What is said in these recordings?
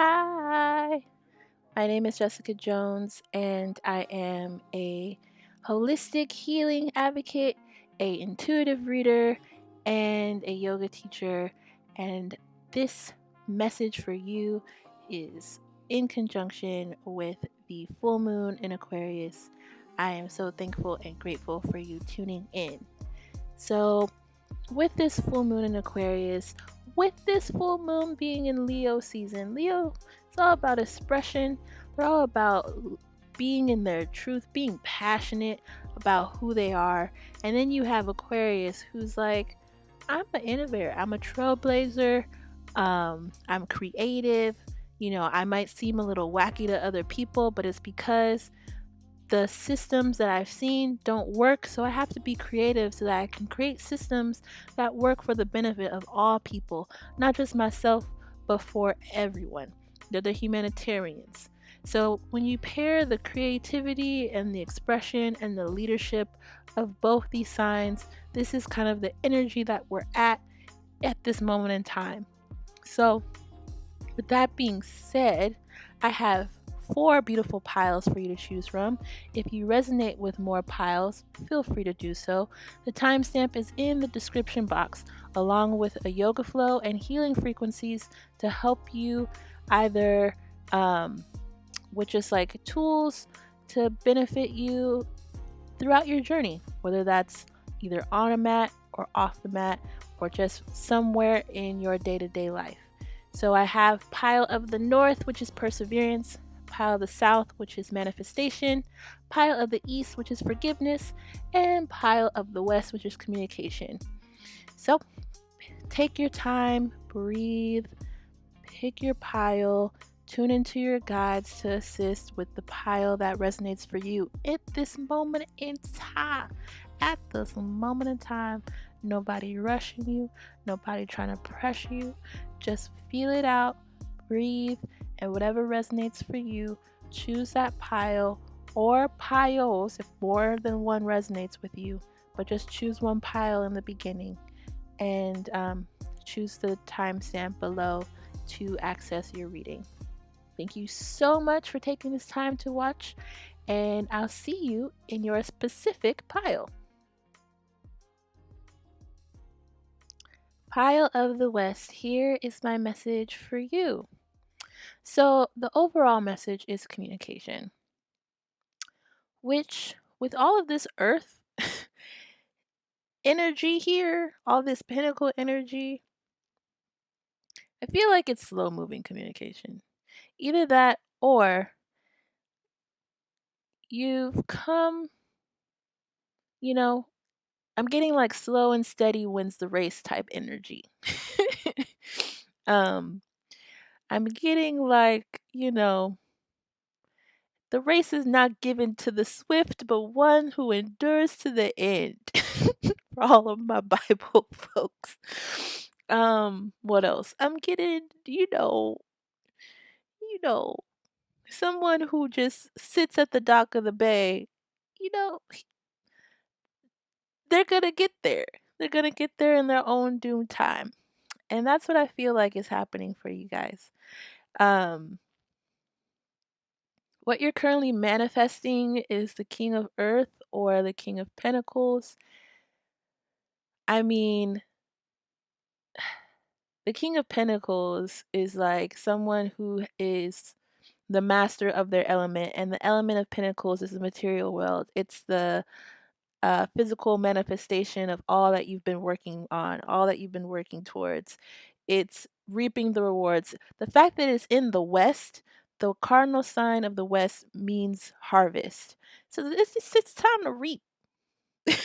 Hi, my name is Jessica Jones, and I am a holistic healing advocate, a intuitive reader, and a yoga teacher. And this message for you is in conjunction with the full moon in Aquarius. I am so thankful and grateful for you tuning in. So, with this full moon in Aquarius, with this full moon being in Leo season, Leo, it's all about expression. They're all about being in their truth, being passionate about who they are. And then you have Aquarius, who's like, I'm an innovator, I'm a trailblazer, I'm creative. I might seem a little wacky to other people, but it's because the systems that I've seen don't work, so I have to be creative so that I can create systems that work for the benefit of all people, not just myself, but for everyone. They're the humanitarians. So when you pair the creativity and the expression and the leadership of both these signs, this is kind of the energy that we're at this moment in time. So with that being said, I have four beautiful piles for you to choose from. If you resonate with more piles, feel free to do so. The timestamp is in the description box, along with a yoga flow and healing frequencies to help you either with just like tools to benefit you throughout your journey, whether that's either on a mat or off the mat or just somewhere in your day-to-day life. So I have pile of the north, which is perseverance, pile of the south, which is manifestation, pile of the east, which is forgiveness, and pile of the west, which is communication. So take your time, breathe, pick your pile, tune into your guides to assist with the pile that resonates for you at this moment in time. At this moment in time, nobody rushing you, nobody trying to pressure you. Just feel it out, breathe, and whatever resonates for you, choose that pile or piles if more than one resonates with you. But just choose one pile in the beginning and choose the timestamp below to access your reading. Thank you so much for taking this time to watch, and I'll see you in your specific pile. Pile of the West, here is my message for you. So, the overall message is communication, which, with all of this earth energy here, all this pinnacle energy, I feel like it's slow moving communication. Either that or you've come, you know, I'm getting like slow and steady wins the race type energy. um, I'm getting like, the race is not given to the swift, but one who endures to the end. For all of my Bible folks. What else? I'm getting, you know, someone who just sits at the dock of the bay, you know, they're gonna get there. They're gonna get there in their own due time. And that's what I feel like is happening for you guys. Um, what you're currently manifesting is the King of Earth or the King of Pentacles. I mean, the King of Pentacles is like someone who is the master of their element, and the element of Pentacles is the material world. It's the physical manifestation of all that you've been working on, all that you've been working towards. It's reaping the rewards. The fact that it's in the West, the cardinal sign of the West means harvest. So it's time to reap.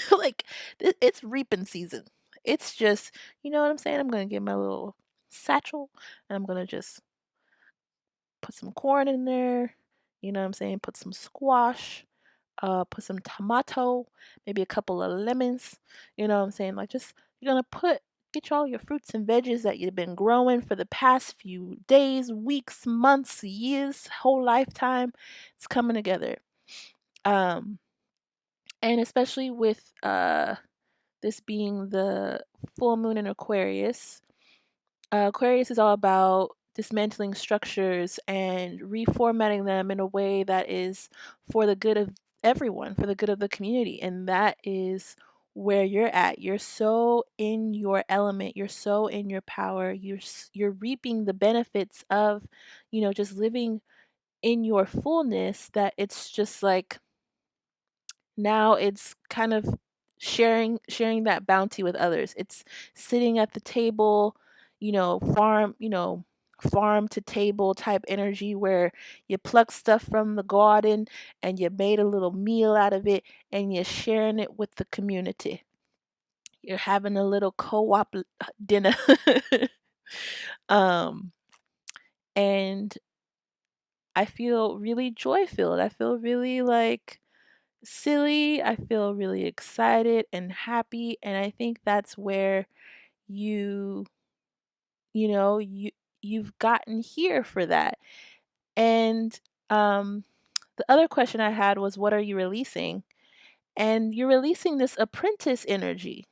Like it's reaping season. It's just, you know what I'm saying? I'm going to get my little satchel and I'm going to just put some corn in there. You know what I'm saying? Put some squash, put some tomato, maybe a couple of lemons. You know what I'm saying? Like just you're gonna get you all your fruits and veggies that you've been growing for the past few days, weeks, months, years, whole lifetime. It's coming together. Um, and especially with this being the full moon in Aquarius. Aquarius is all about dismantling structures and reformatting them in a way that is for the good of everyone, for the good of the community. And that is where you're at. You're so in your element, you're so in your power. You're reaping the benefits of, just living in your fullness, that it's just like now it's kind of sharing that bounty with others. It's sitting at the table, farm to table type energy, where you pluck stuff from the garden and you made a little meal out of it and you're sharing it with the community. You're having a little co-op dinner. um and I feel really joy filled. I feel really like silly. I feel really excited and happy. And I think that's where you, you know, you you've gotten here for that. And um the other question I had was, what are you releasing? And you're releasing this apprentice energy.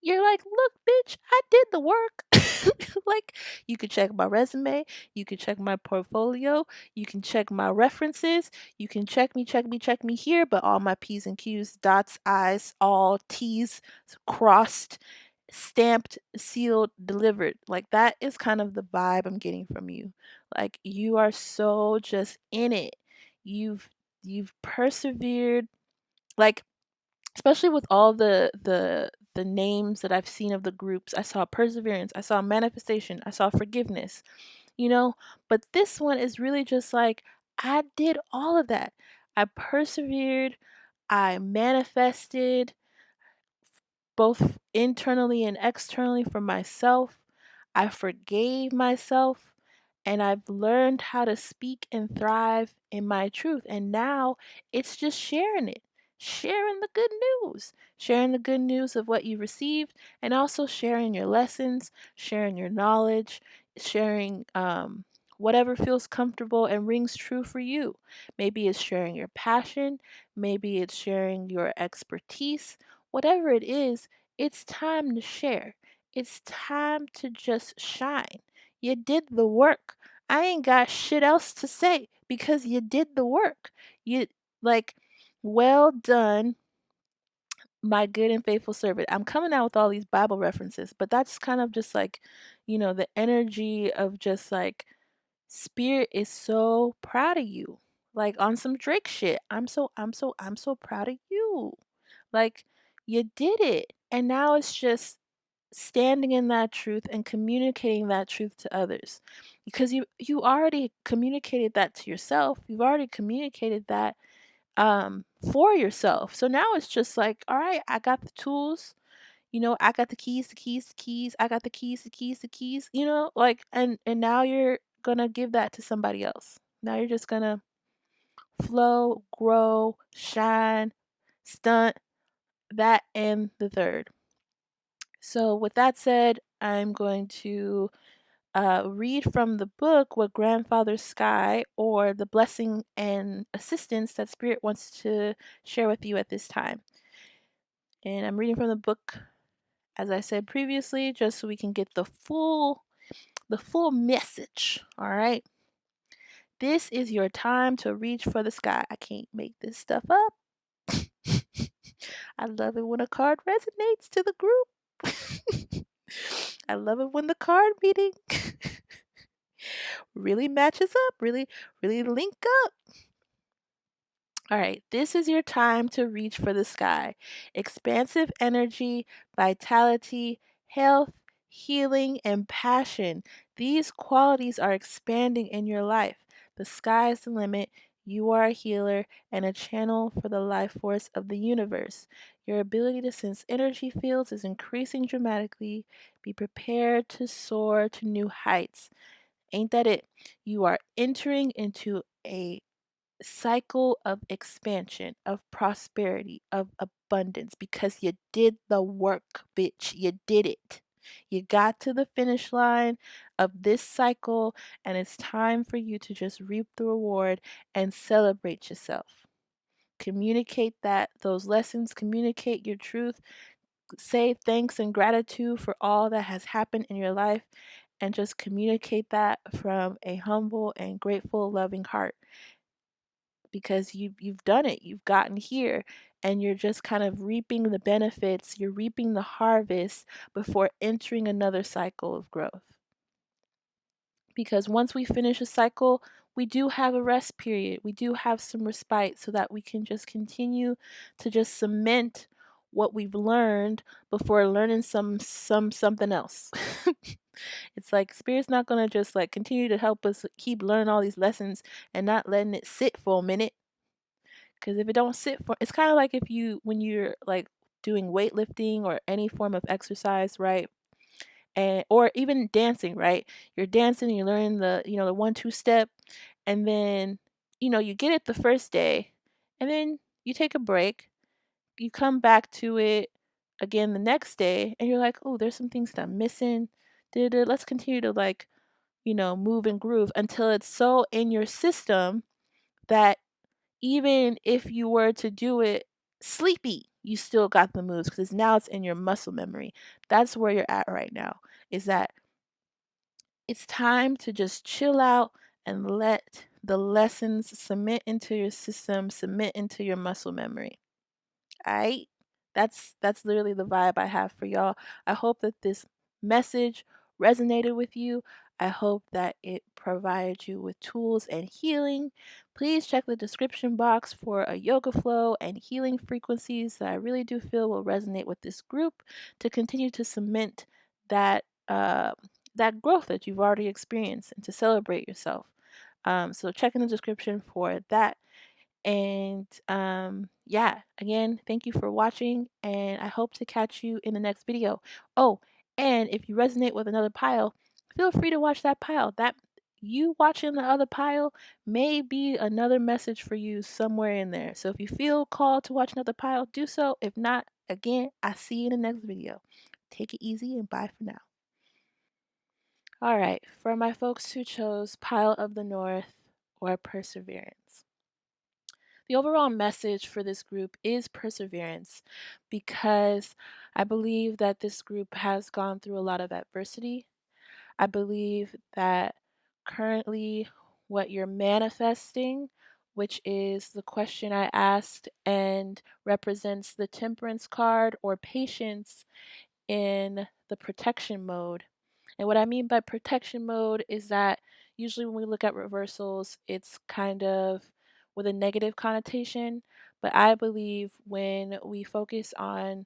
You're like, look, bitch, I did the work. Like, you can check my resume, you can check my portfolio, you can check my references, you can check me here, but all my P's and Q's, dots, I's, all T's crossed, stamped, sealed, delivered. Like, that is kind of the vibe I'm getting from you. Like, you are so just in it. You've you've persevered. Like, especially with all the names that I've seen of the groups. I saw perseverance, I saw manifestation, I saw forgiveness, but this one is really just like, I did all of that. I persevered, I manifested, both internally and externally, for myself. I forgave myself, and I've learned how to speak and thrive in my truth. And now it's just sharing it, sharing the good news, sharing the good news of what you received, and also sharing your lessons, sharing your knowledge, sharing whatever feels comfortable and rings true for you. Maybe it's sharing your passion, maybe it's sharing your expertise. Whatever it is, it's time to share. It's time to just shine. You did the work. I ain't got shit else to say because you did the work. You like, well done, my good and faithful servant. I'm coming out with all these Bible references, but that's kind of just like, the energy of just like, Spirit is so proud of you. Like, on some Drake shit. I'm so proud of you. Like, you did it. And now it's just standing in that truth and communicating that truth to others, because you already communicated that to yourself. You've already communicated that for yourself. So now it's just like, all right, I got the tools, I got the keys, I got the keys, like, and now you're gonna give that to somebody else. Now you're just gonna flow, grow, shine, stunt, that and the third. So with that said, I'm going to read from the book What Grandfather Sky, or the blessing and assistance that Spirit wants to share with you at this time. And I'm reading from the book, as I said previously, just so we can get the full message. All right. This is your time to reach for the sky. I can't make this stuff up. I love it when a card resonates to the group. I love it when the card meeting really matches up, really link up. All right, this is your time to reach for the sky. Expansive energy, vitality, health, healing, and passion. These qualities are expanding in your life. The sky is the limit. You are a healer and a channel for the life force of the universe. Your ability to sense energy fields is increasing dramatically. Be prepared to soar to new heights. Ain't that it? You are entering into a cycle of expansion, of prosperity, of abundance, because you did the work, bitch. You did it. You got to the finish line of this cycle, and it's time for you to just reap the reward and celebrate yourself. Communicate those lessons, communicate your truth, say thanks and gratitude for all that has happened in your life, and just communicate that from a humble and grateful, loving heart, because you've done it. You've gotten here, and you're just kind of reaping the benefits. You're reaping the harvest before entering another cycle of growth. Because once we finish a cycle, we do have a rest period. We do have some respite so that we can just continue to just cement what we've learned before learning something else. It's like Spirit's not gonna just like continue to help us keep learning all these lessons and not letting it sit for a minute. Because if it don't sit for, it's kind of like if you when you're like doing weightlifting or any form of exercise, right? And or even dancing, right? You're dancing, you're learning the 1-2 step, and then you get it the first day, and then you take a break, you come back to it again the next day, and you're like, oh, there's some things that I'm missing. Let's continue to like move and groove until it's so in your system that even if you were to do it sleepy, you still got the moves because now it's in your muscle memory. That's where you're at right now. Is that it's time to just chill out and let the lessons cement into your system, cement into your muscle memory. Alright? That's literally the vibe I have for y'all. I hope that this message resonated with you. I hope that it provided you with tools and healing. Please check the description box for a yoga flow and healing frequencies that I really do feel will resonate with this group to continue to cement that that growth that you've already experienced and to celebrate yourself. So check in the description for that. And yeah, again, thank you for watching, and I hope to catch you in the next video. Oh, and if you resonate with another pile, feel free to watch that pile. That you watching the other pile may be another message for you somewhere in there. So if you feel called to watch another pile, do so. If not, again, I see you in the next video. Take it easy and bye for now. All right, for my folks who chose Pile of the North or Perseverance. The overall message for this group is perseverance, because I believe that this group has gone through a lot of adversity. I believe that currently what you're manifesting, which is the question I asked and represents the temperance card or patience in the protection mode. And what I mean by protection mode is that usually when we look at reversals, it's kind of with a negative connotation. But I believe when we focus on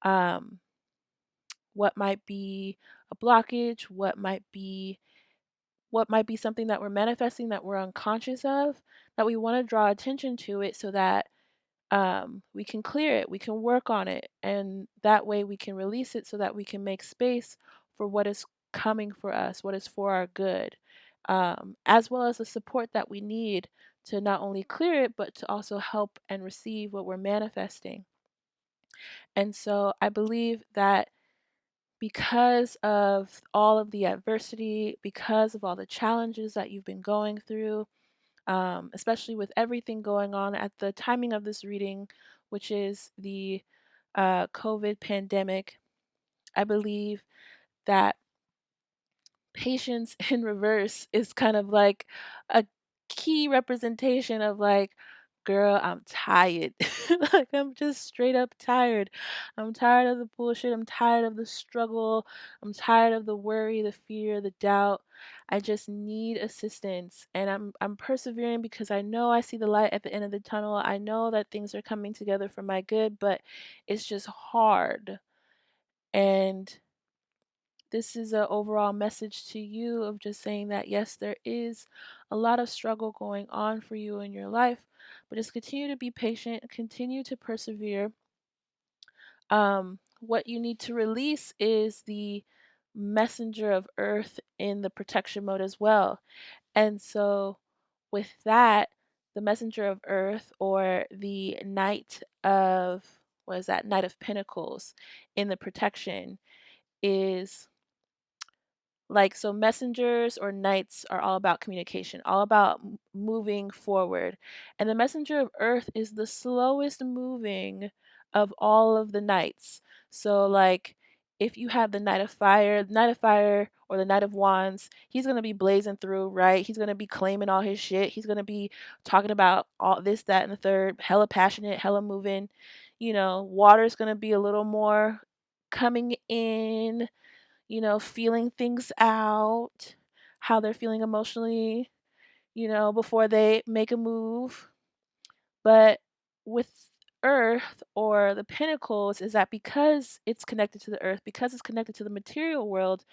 um, what might be a blockage, what might be something that we're manifesting that we're unconscious of, that we want to draw attention to it so that we can clear it, we can work on it, and that way we can release it so that we can make space for what is coming for us, what is for our good, as well as the support that we need to not only clear it, but to also help and receive what we're manifesting. And so I believe that because of all of the adversity, because of all the challenges that you've been going through, especially with everything going on at the timing of this reading, which is the COVID pandemic. I believe that patience in reverse is kind of like a key representation of like, girl, I'm tired. Like, I'm just straight up tired. I'm tired of the bullshit. I'm tired of the struggle. I'm tired of the worry, the fear, the doubt. I just need assistance. And I'm persevering because I know I see the light at the end of the tunnel. I know that things are coming together for my good, but it's just hard. And this is an overall message to you of just saying that yes, there is a lot of struggle going on for you in your life, but just continue to be patient, continue to persevere. What you need to release is the messenger of earth in the protection mode as well. And so, with that, the messenger of earth, or the knight of, what is that, knight of pentacles in the protection, is like, so messengers or knights are all about communication, all about moving forward. And the messenger of earth is the slowest moving of all of the knights. So like if you have the Knight of Fire or the Knight of Wands, he's going to be blazing through, right? He's going to be claiming all his shit. He's going to be talking about all this, that, and the third, hella passionate, hella moving. Water's going to be a little more coming in, feeling things out, how they're feeling emotionally, before they make a move. But with Earth or the Pentacles is that because it's connected to the Earth, because it's connected to the material world,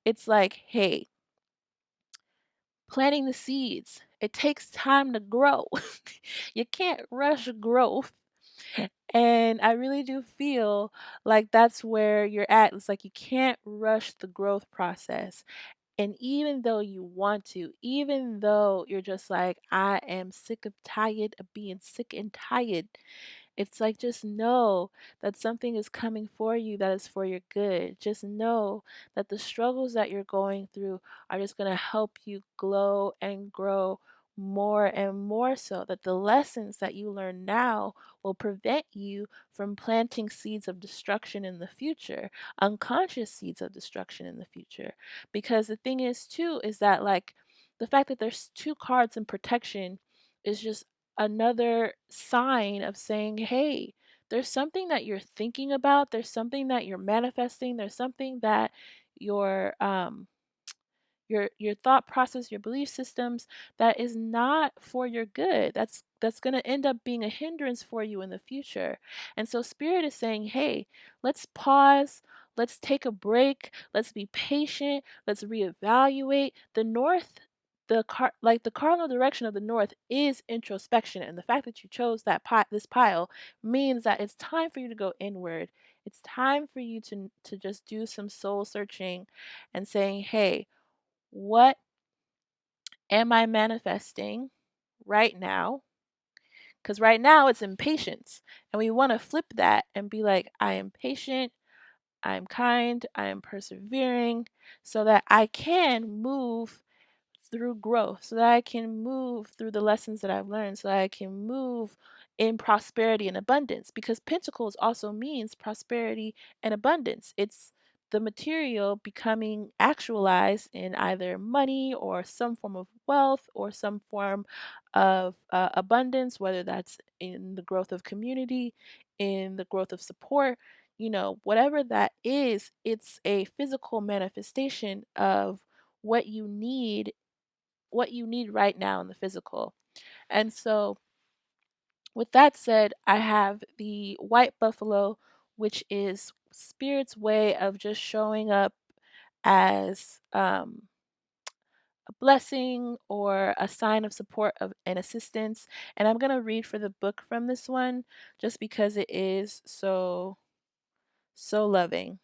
it's like, hey, planting the seeds, it takes time to grow. You can't rush growth. And I really do feel like that's where you're at. It's like you can't rush the growth process. And even though you want to, even though you're just like, I am sick of tired of being sick and tired, it's like just know that something is coming for you that is for your good. Just know that the struggles that you're going through are just going to help you glow and grow more and more, so that the lessons that you learn now will prevent you from planting seeds of destruction in the future, unconscious seeds of destruction in the future. Because the thing is too is that, like, the fact that there's two cards in protection is just another sign of saying, hey, there's something that you're thinking about, there's something that you're manifesting, there's something that you're your thought process, your belief systems, that is not for your good. That's going to end up being a hindrance for you in the future. And so spirit is saying, "Hey, let's pause. Let's take a break. Let's be patient. Let's reevaluate. The north the cardinal direction of the north is introspection, and the fact that you chose this pile means that it's time for you to go inward. It's time for you to just do some soul searching and saying, "Hey, what am I manifesting right now?" Because right now it's impatience. And we want to flip that and be like, I am patient, I am kind, I am persevering, so that I can move through growth, so that I can move through the lessons that I've learned, so that I can move in prosperity and abundance. Because pentacles also means prosperity and abundance. It's the material becoming actualized in either money or some form of wealth or some form of abundance, whether that's in the growth of community, in the growth of support, whatever that is, it's a physical manifestation of what you need right now in the physical. And so, with that said, I have the white buffalo, which is spirit's way of just showing up as a blessing or a sign of support and assistance. And I'm going to read for the book from this one just because it is so loving.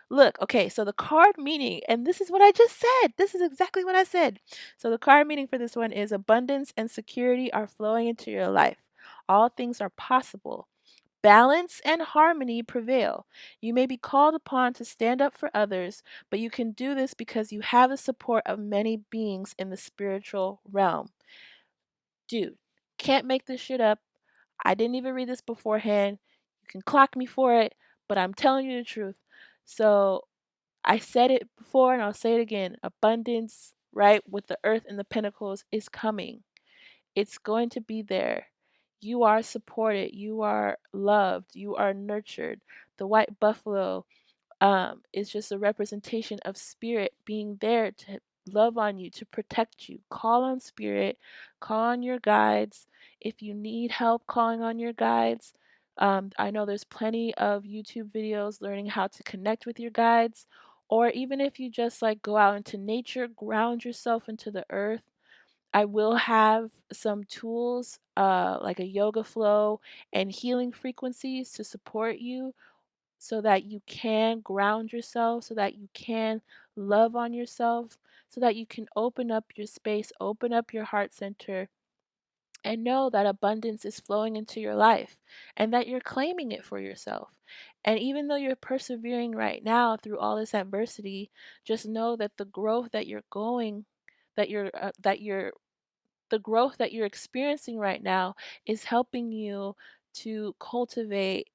Look, okay, so the card meaning, and this is what I just said. This is exactly what I said. So the card meaning for this one is abundance and security are flowing into your life. All things are possible. Balance and harmony prevail. You may be called upon to stand up for others, but you can do this because you have the support of many beings in the spiritual realm. Dude, can't make this shit up. I didn't even read this beforehand. You can clock me for it, but I'm telling you the truth. So I said it before and I'll say it again. Abundance, right, with the earth and the pentacles is coming. It's going to be there. You are supported. You are loved. You are nurtured. The white buffalo is just a representation of spirit being there to love on you, to protect you. Call on spirit, call on your guides. If you need help calling on your guides, I know there's plenty of YouTube videos learning how to connect with your guides. Or even if you just like go out into nature, ground yourself into the earth. I will have some tools like a yoga flow and healing frequencies to support you so that you can ground yourself, so that you can love on yourself, so that you can open up your space, open up your heart center, and know that abundance is flowing into your life and that you're claiming it for yourself. And even though you're persevering right now through all this adversity, just know that the growth that you're going, that you're the growth that you're experiencing right now is helping you to cultivate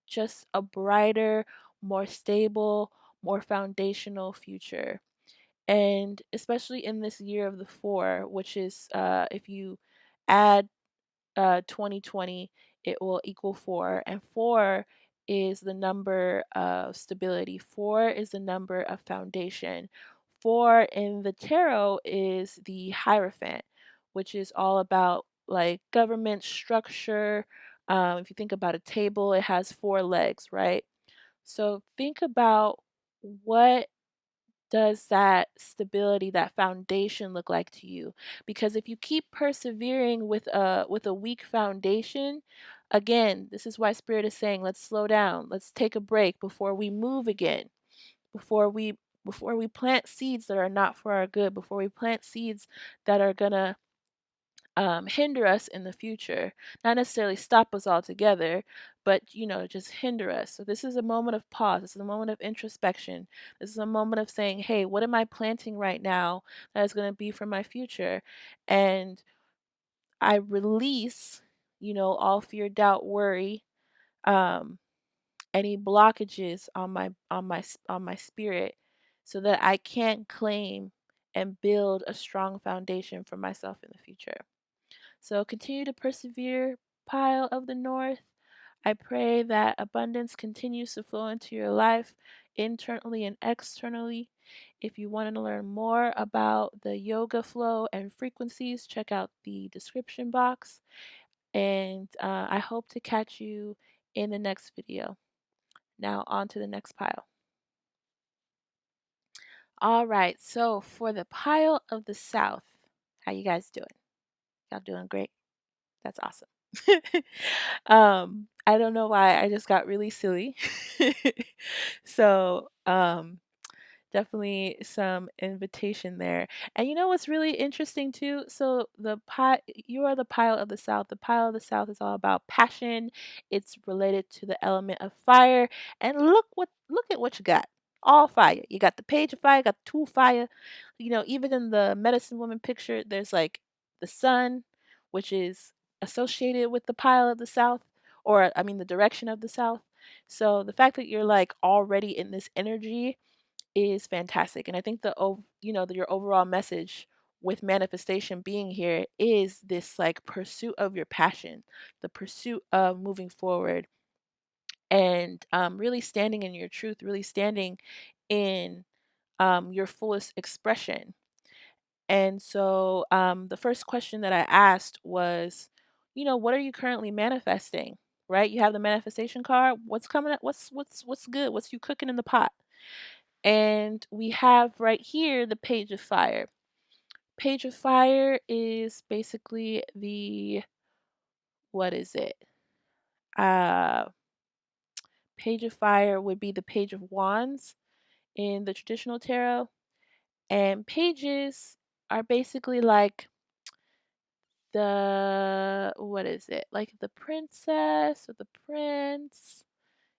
just a brighter, more stable, more foundational future. And especially in this year of the four, which is if you add 2020, it will equal four. And four is the number of stability, four is the number of foundation. Four in the tarot is the Hierophant, which is all about like government structure. If you think about a table, it has four legs, right? So think about what does that stability, that foundation look like to you? Because if you keep persevering with a weak foundation, again, this is why spirit is saying, let's slow down, let's take a break before we move again, before we plant seeds that are not for our good, before we plant seeds that are gonna hinder us in the future, not necessarily stop us altogether, but just hinder us. So this is a moment of pause. This is a moment of introspection. This is a moment of saying, "Hey, what am I planting right now that is going to be for my future?" And I release, all fear, doubt, worry, um, any blockages on my spirit, so that I can claim and build a strong foundation for myself in the future. So continue to persevere, Pile of the North. I pray that abundance continues to flow into your life internally and externally. If you want to learn more about the yoga flow and frequencies, check out the description box. And I hope to catch you in the next video. Now, on to the next pile. All right, so for the pile of the South, how you guys doing? Y'all doing great? That's awesome. I don't know why I just got really silly. So, definitely some invitation there. And you know what's really interesting too? So you are the pile of the South. The pile of the South is all about passion. It's related to the element of fire. And look at what you got. All fire. You got the page of fire, you got two fire. Even in the medicine woman picture, there's like the sun, which is associated with the pile of the South, or I mean the direction of the South. So the fact that you're like already in this energy is fantastic. And I think your overall message with manifestation being here is this like pursuit of your passion, the pursuit of moving forward, and really standing in your truth, really standing in your fullest expression. And so the first question that I asked was, what are you currently manifesting? Right? You have the manifestation card. What's coming up? What's good? What's you cooking in the pot? And we have right here the page of fire. Page of fire is basically what is it? Uh, Page of fire would be the page of wands in the traditional tarot. And pages are basically like what is it? Like the princess or the prince,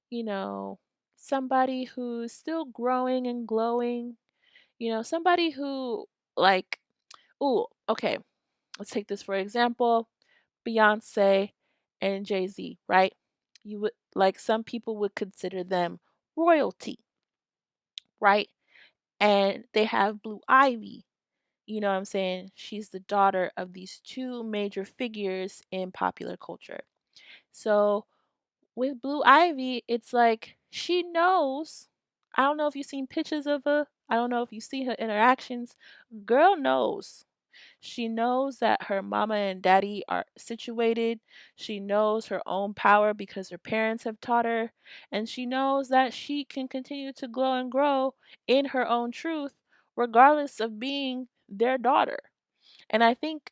you know, somebody who's still growing and glowing, somebody who like, oh, okay, let's take this for example. Beyonce and Jay-Z, right? You would like some people would consider them royalty, right? And they have Blue Ivy. You know what I'm saying? She's the daughter of these two major figures in popular culture. So with Blue Ivy, it's like she knows. I don't know if you've seen pictures of her. I don't know if you see her interactions. Girl knows. She knows that her mama and daddy are situated. She knows her own power because her parents have taught her. And she knows that she can continue to glow and grow in her own truth, regardless of being their daughter. And I think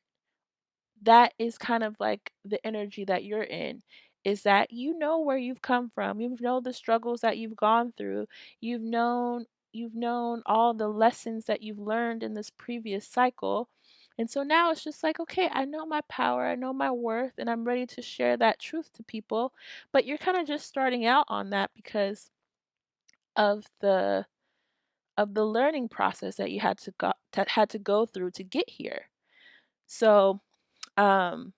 that is kind of like the energy that you're in, is that you know where you've come from, you know the struggles that you've gone through, you've known all the lessons that you've learned in this previous cycle. And so now it's just like, okay, I know my power, I know my worth, and I'm ready to share that truth to people. But you're kind of just starting out on that because of the learning process that you had to go through to get here. So um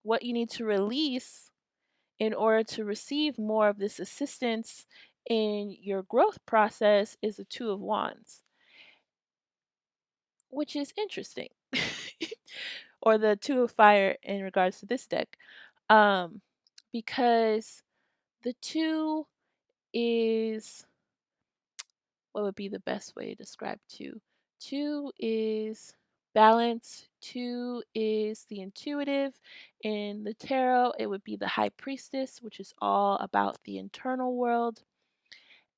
what you need to release in order to receive more of this assistance in your growth process is the Two of Wands, which is interesting. Or the Two of Fire in regards to this deck. Um, because the two is, what would be the best way to describe two? Two is balance. Two is the intuitive. In the tarot, it would be the High Priestess, which is all about the internal world.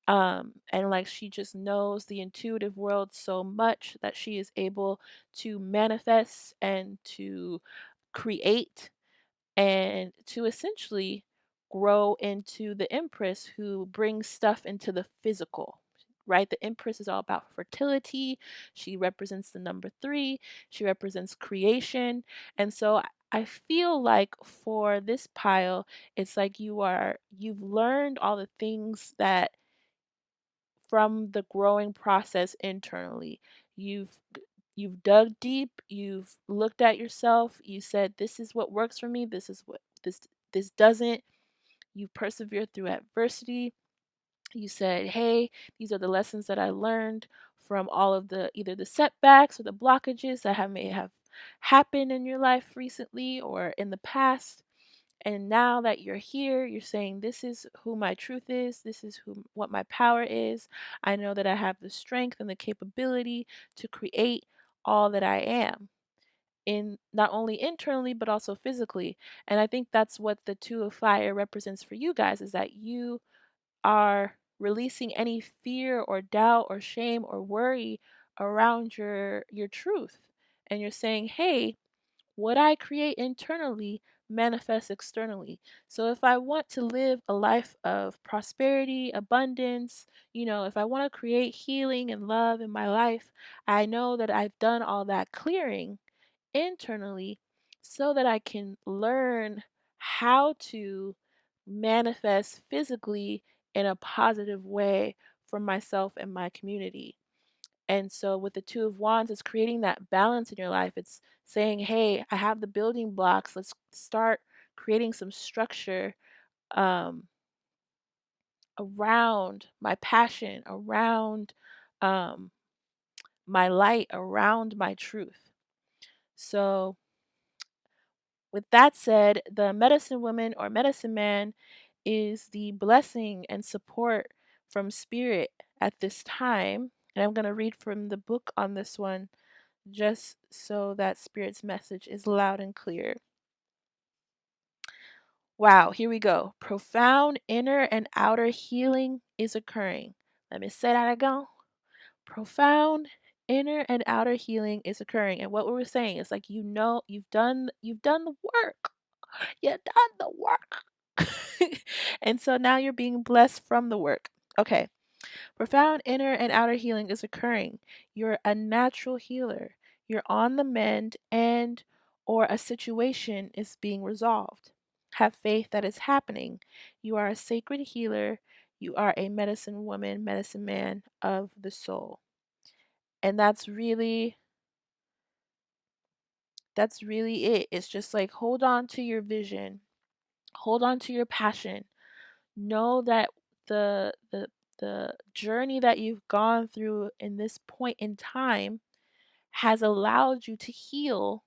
And like she just knows the intuitive world so much that she is able to manifest and to create and to essentially grow into the Empress who brings stuff into the physical. Right? The Empress is all about fertility. She represents the number three. She represents creation. And so I feel like for this pile, it's like you've learned all the things that from the growing process internally. You've you've dug deep, you've looked at yourself, you said this is what works for me, this is what this doesn't. You persevered through adversity. You said, "Hey, these are the lessons that I learned from all of the either the setbacks or the blockages that have may have happened in your life recently or in the past." And now that you're here, you're saying, "This is who my truth is. This is who what my power is. I know that I have the strength and the capability to create all that I am." In not only internally but also physically. And I think that's what the Two of Fire represents for you guys, is that you are releasing any fear or doubt or shame or worry around your truth. And you're saying, "Hey, what I create internally manifests externally." So if I want to live a life of prosperity, abundance, if I want to create healing and love in my life, I know that I've done all that clearing internally so that I can learn how to manifest physically in a positive way for myself and my community. And so with the Two of Wands, it's creating that balance in your life. It's saying, "Hey, I have the building blocks. Let's start creating some structure um, around my passion, around um, my light, around my truth." So, with that said, the medicine woman or medicine man is the blessing and support from spirit at this time. And I'm going to read from the book on this one just so that spirit's message is loud and clear. Wow, here we go. Profound inner and outer healing is occurring. Let me say that again. Profound inner and outer healing is occurring. And what we were saying is like you've done the work. You've done the work. And so now you're being blessed from the work. Okay. Profound inner and outer healing is occurring. You're a natural healer. You're on the mend and or a situation is being resolved. Have faith that it's happening. You are a sacred healer. You are a medicine woman, medicine man of the soul. And that's really it. It's just like hold on to your vision. Hold on to your passion. Know that the journey that you've gone through in this point in time has allowed you to heal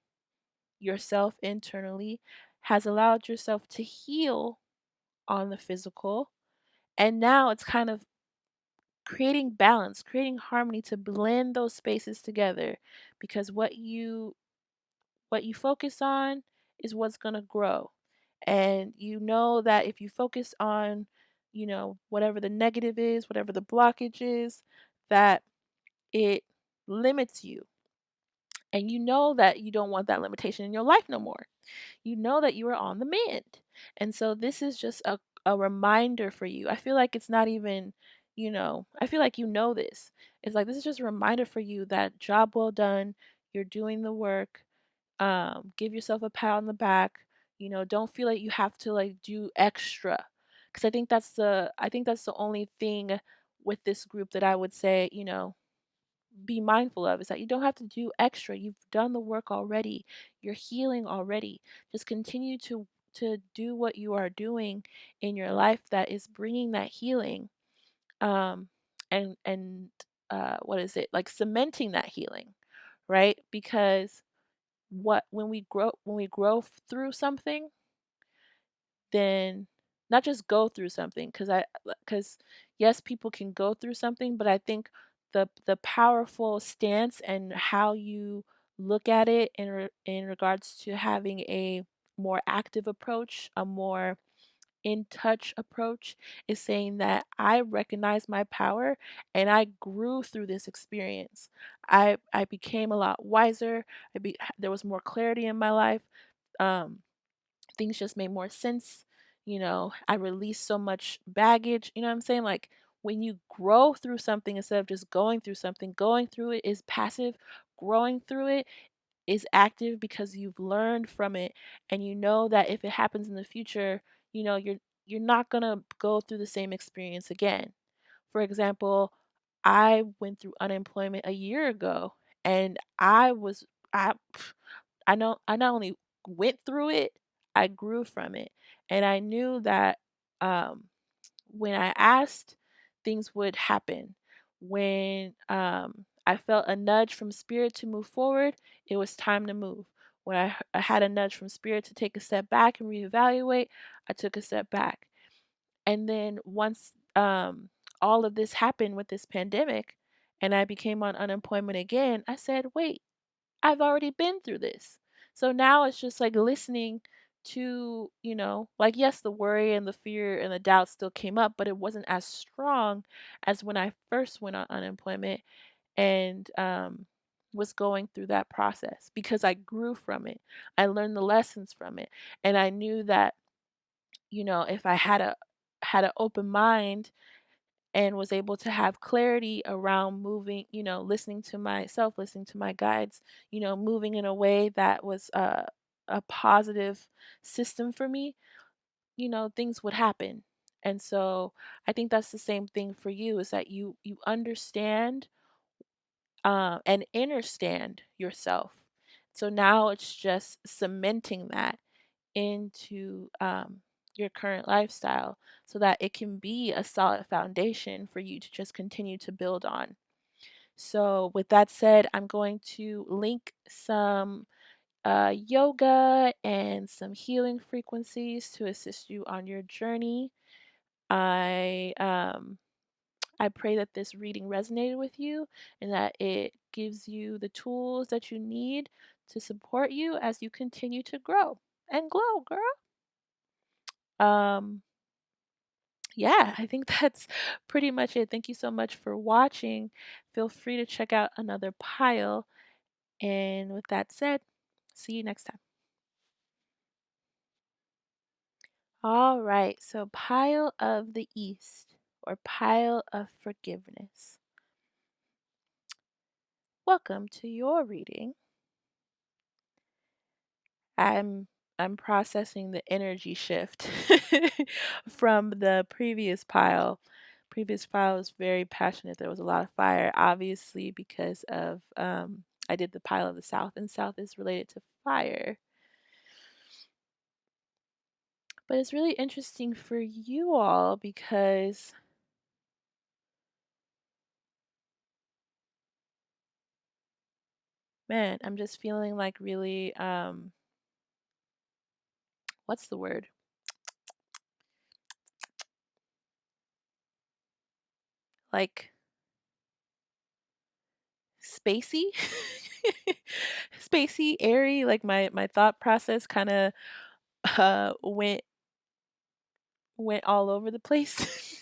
yourself internally, has allowed yourself to heal on the physical, and now it's kind of creating balance, creating harmony to blend those spaces together, because what you focus on is what's going to grow. And you know that if you focus on, whatever the negative is, whatever the blockage is, that it limits you. And you know that you don't want that limitation in your life no more. You know that you are on the mend. And so this is just a reminder for you. I feel like it's not even, I feel like you know this. It's like this is just a reminder for you that job well done. You're doing the work. Give yourself a pat on the back. Don't feel like you have to like do extra, because I think that's the only thing with this group that I would say, be mindful of, is that you don't have to do extra. You've done the work already. You're healing already. Just continue to do what you are doing in your life that is bringing that healing, um and what is it, like cementing that healing, right? Because what when we grow through something, then not just go through something, because yes, people can go through something, but I think the powerful stance and how you look at it in regards to having a more active approach, a more in touch approach, is saying that I recognize my power and I grew through this experience. I became a lot wiser. There was more clarity in my life. Um, Things just made more sense. I released so much baggage. You know what I'm saying? Like when you grow through something instead of just going through something, going through it is passive. Growing through it is active because you've learned from it, and you know that if it happens in the future, you're not going to go through the same experience again. For example, I went through unemployment a year ago, and I I not only went through it, I grew from it. And I knew that um when I asked, things would happen. When I felt a nudge from spirit to move forward, it was time to move. When I had a nudge from spirit to take a step back and reevaluate, I took a step back. And then once all of this happened with this pandemic and I became on unemployment again, I said, wait, I've already been through this. So now it's just like listening to, like, yes, the worry and the fear and the doubt still came up, but it wasn't as strong as when I first went on unemployment and was going through that process, because I grew from it. I learned the lessons from it. And I knew that, if I had an open mind and was able to have clarity around moving, listening to myself, listening to my guides, moving in a way that was a positive system for me, things would happen. And so I think that's the same thing for you, is that you understand and understand yourself. So now it's just cementing that into your current lifestyle so that it can be a solid foundation for you to just continue to build on. So, with that said, I'm going to link some yoga and some healing frequencies to assist you on your journey. I I pray that this reading resonated with you and that it gives you the tools that you need to support you as you continue to grow and glow, girl. Um, yeah, I think that's pretty much it. Thank you so much for watching. Feel free to check out another pile. And with that said, see you next time. All right, so pile of the East, or pile of forgiveness. Welcome to your reading. I'm I'm processing the energy shift from the previous pile. Previous pile was very passionate. There was a lot of fire, obviously, because of I did the pile of the South, and South is related to fire. But it's really interesting for you all because, man, I'm just feeling like really what's the word? Like spacey. Spacey, airy, like my thought process kind of went all over the place.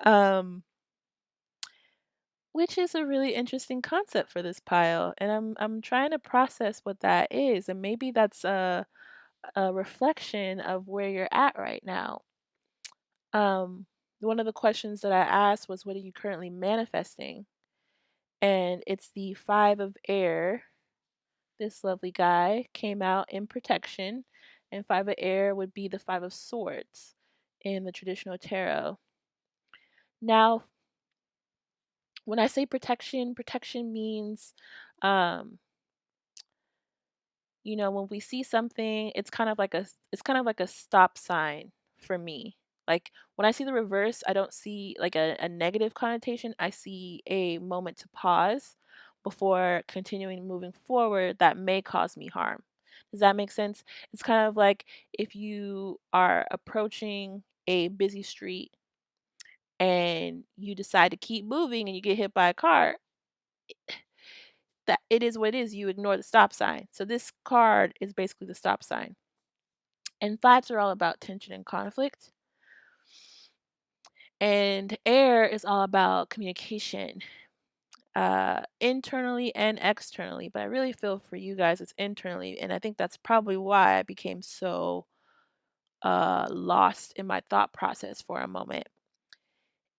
um which is a really interesting concept for this pile, and I'm trying to process what that is, and maybe that's a reflection of where you're at right now. um One of the questions that I asked was, what are you currently manifesting? And it's the 5 of air. This lovely guy came out in protection, and 5 of air would be the 5 of swords in the traditional tarot. Now, when I say protection, protection means, um, when we see something, it's kind of like a stop sign for me. Like when I see the reverse, I don't see like a negative connotation. I see a moment to pause before continuing moving forward that may cause me harm. Does that make sense? It's kind of like if you are approaching a busy street and you decide to keep moving and you get hit by a car, that it is what it is. You ignore the stop sign. So this card is basically the stop sign. And fives are all about tension and conflict. And air is all about communication, internally and externally. But I really feel for you guys, it's internally. And I think that's probably why I became so lost in my thought process for a moment.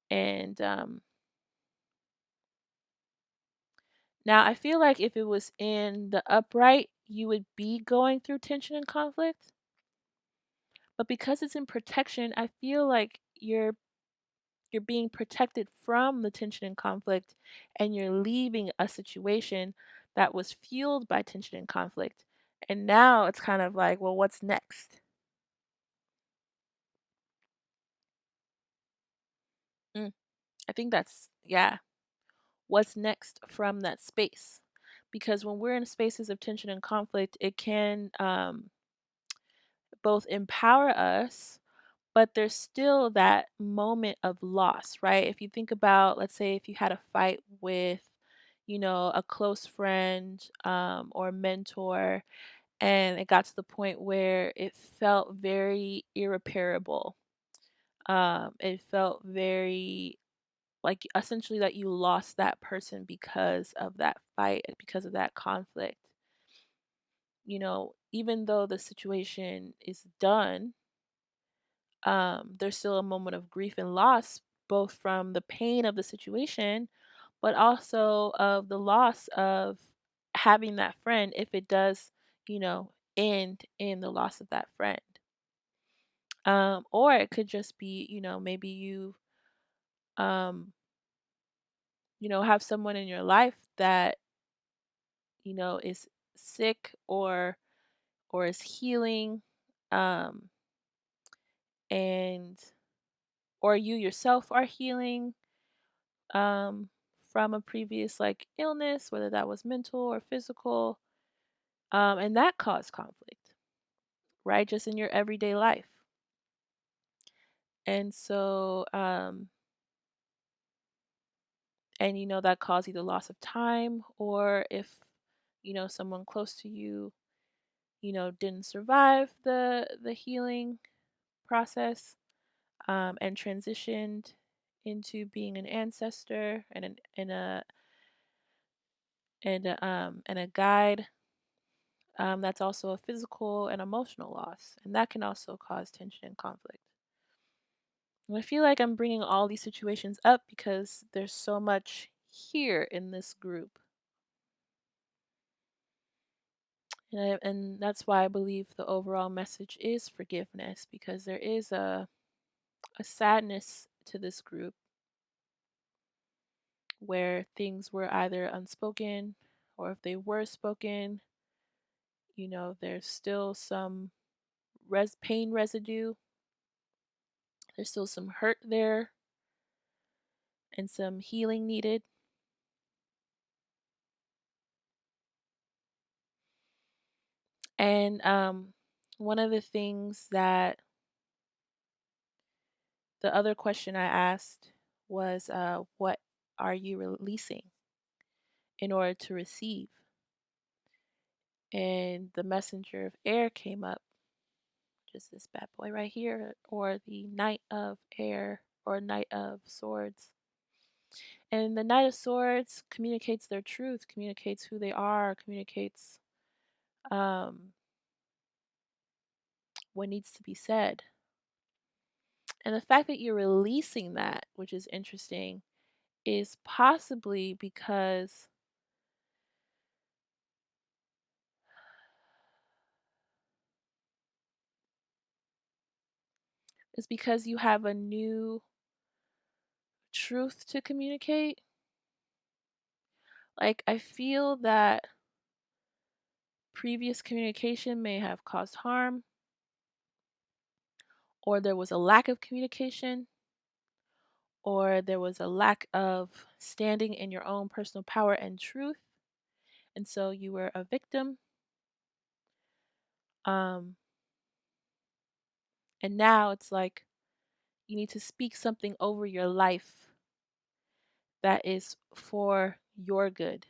And now I feel like if it was in the upright, you would be going through tension and conflict. But because it's in protection, I feel like you're being protected from the tension and conflict, and you're leaving a situation that was fueled by tension and conflict. And now it's kind of like, well, what's next? Mm, I think that's, yeah, what's next from that space? Because when we're in spaces of tension and conflict, it can both empower us, but there's still that moment of loss, right? If you think about, let's say, if you had a fight with, a close friend or mentor, and it got to the point where it felt very irreparable. It felt very like essentially that you lost that person because of that fight, because of that conflict. Even though the situation is done, there's still a moment of grief and loss, both from the pain of the situation, but also of the loss of having that friend if it does, end in the loss of that friend. Or it could just be, maybe um, have someone in your life that, is sick or is healing, um, and or you yourself are healing um, from a previous like illness, whether that was mental or physical, and that caused conflict, right? Just in your everyday life. And so, and that caused either loss of time or if, someone close to you, didn't survive the healing process, and transitioned into being an ancestor and a guide. That's also a physical and emotional loss, and that can also cause tension and conflict. And I feel like I'm bringing all these situations up because there's so much here in this group, and that's why I believe the overall message is forgiveness, because there is a sadness to this group where things were either unspoken or if they were spoken, there's still some pain residue. There's still some hurt there and some healing needed. And one of the things that the other question I asked was, what are you releasing in order to receive? And the messenger of air came up, just this bad boy right here, or the knight of air or knight of swords. And the knight of swords communicates their truth, communicates who they are, communicates um, what needs to be said. And the fact that you're releasing that, which is interesting, is possibly because you have a new truth to communicate. Like I feel that previous communication may have caused harm, or there was a lack of communication, or there was a lack of standing in your own personal power and truth, and so you were a victim. Um, and now it's like you need to speak something over your life that is for your good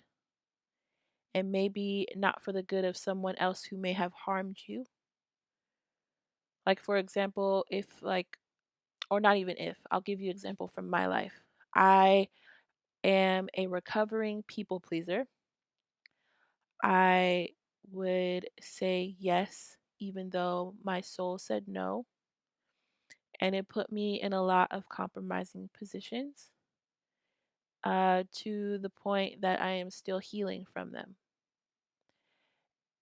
and maybe not for the good of someone else who may have harmed you. Like, for example, if, like, or not even if, I'll give you an example from my life. I am a recovering people pleaser. I would say yes, even though my soul said no. And it put me in a lot of compromising positions to the point that I am still healing from them.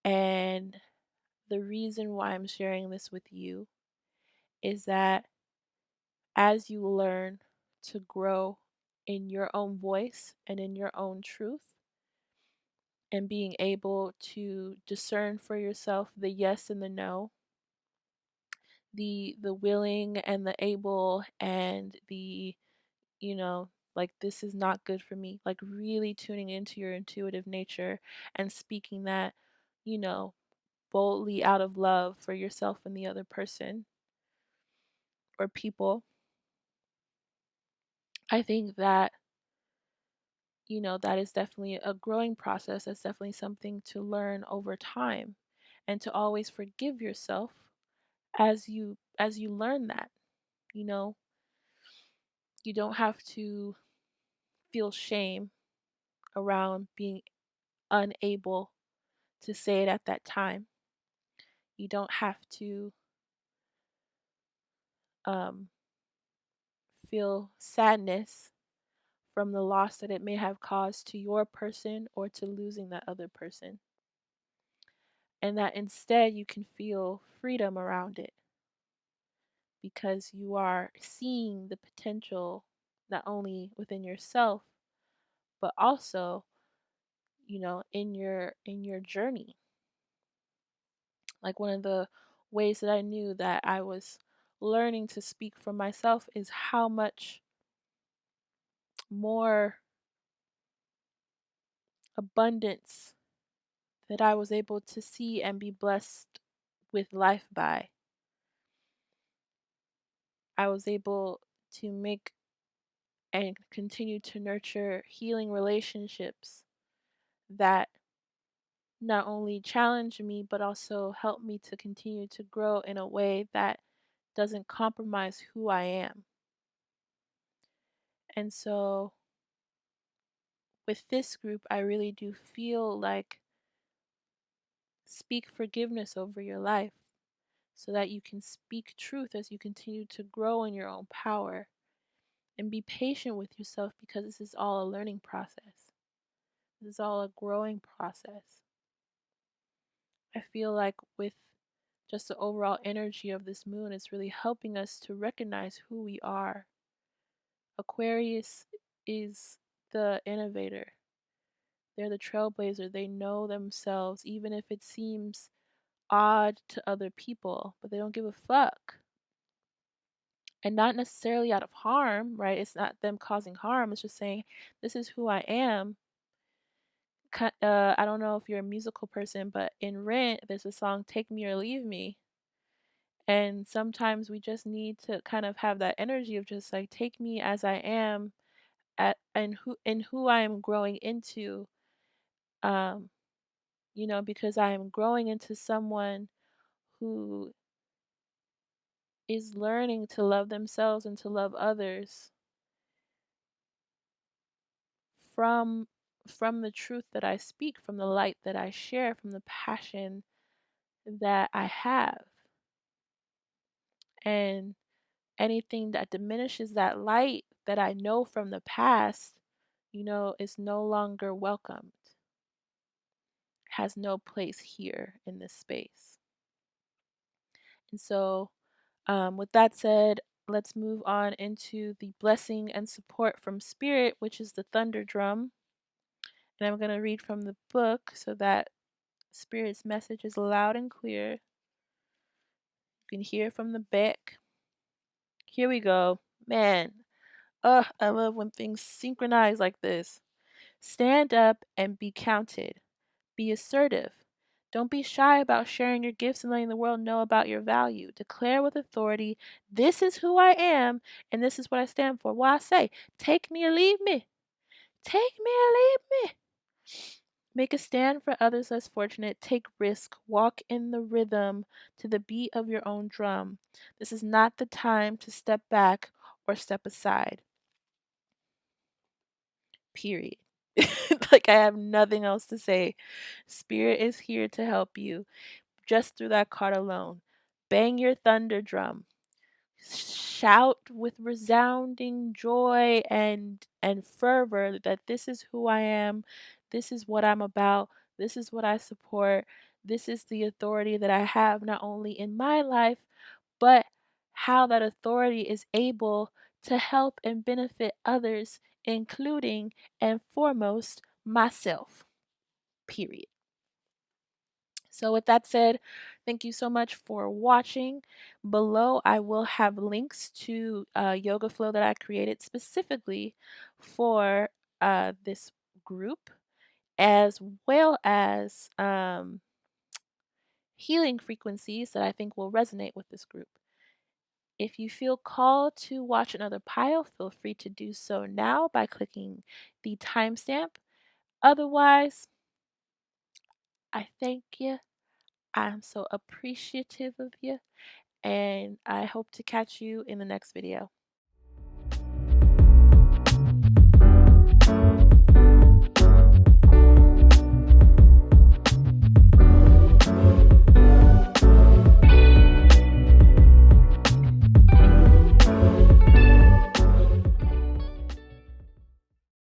And the reason why I'm sharing this with you is that as you learn to grow in your own voice and in your own truth, and being able to discern for yourself the yes and the no, the willing and the able, and the, like, this is not good for me, like really tuning into your intuitive nature and speaking that, you know boldly out of love for yourself and the other person or people. I think that, that is definitely a growing process. That's definitely something to learn over time, and to always forgive yourself as you learn that. You know, you don't have to feel shame around being unable to say it at that time. You don't have to um, feel sadness from the loss that it may have caused to your person or to losing that other person. And that instead you can feel freedom around it because you are seeing the potential not only within yourself but also, in your journey. Like, one of the ways that I knew that I was learning to speak for myself is how much more abundance that I was able to see and be blessed with life by. I was able to make and continue to nurture healing relationships that not only challenge me but also help me to continue to grow in a way that doesn't compromise who I am. And so with this group, I really do feel like speak forgiveness over your life so that you can speak truth as you continue to grow in your own power, and be patient with yourself because this is all a learning process. This is all a growing process. I feel like with just the overall energy of this moon, it's really helping us to recognize who we are. Aquarius is the innovator. They're the trailblazer. They know themselves, even if it seems odd to other people, but they don't give a fuck. And not necessarily out of harm, right? It's not them causing harm. It's just saying, this is who I am. I don't know if you're a musical person, but in Rent, there's a song, Take Me or Leave Me. And sometimes we just need to kind of have that energy of just like, take me as I am, and who I am growing into. Um, because I am growing into someone who is learning to love themselves and to love others from the truth that I speak, from the light that I share, from the passion that I have. And anything that diminishes that light that I know from the past, is no longer welcomed, has no place here in this space. And so, with that said, let's move on into the blessing and support from Spirit, which is the thunder drum. And I'm going to read from the book so that Spirit's message is loud and clear. You can hear from the back. Here we go. Man, I love when things synchronize like this. Stand up and be counted. Be assertive. Don't be shy about sharing your gifts and letting the world know about your value. Declare with authority, this is who I am and this is what I stand for. Well, I say, take me or leave me. Take me or leave me. Make a stand for others less fortunate. Take risk. Walk in the rhythm to the beat of your own drum. This is not the time to step back or step aside. Period. Like, I have nothing else to say. Spirit is here to help you just through that card alone. Bang your thunder drum. Shout with resounding joy and fervor that this is who I am, this is what I'm about, this is what I support, this is the authority that I have not only in my life, but how that authority is able to help and benefit others, including and foremost myself. Period. So, with that said, thank you so much for watching. Below, I will have links to yoga flow that I created specifically for this group, as well as healing frequencies that I think will resonate with this group. If you feel called to watch another pile, feel free to do so now by clicking the timestamp. Otherwise, I thank you. I'm so appreciative of you. And I hope to catch you in the next video.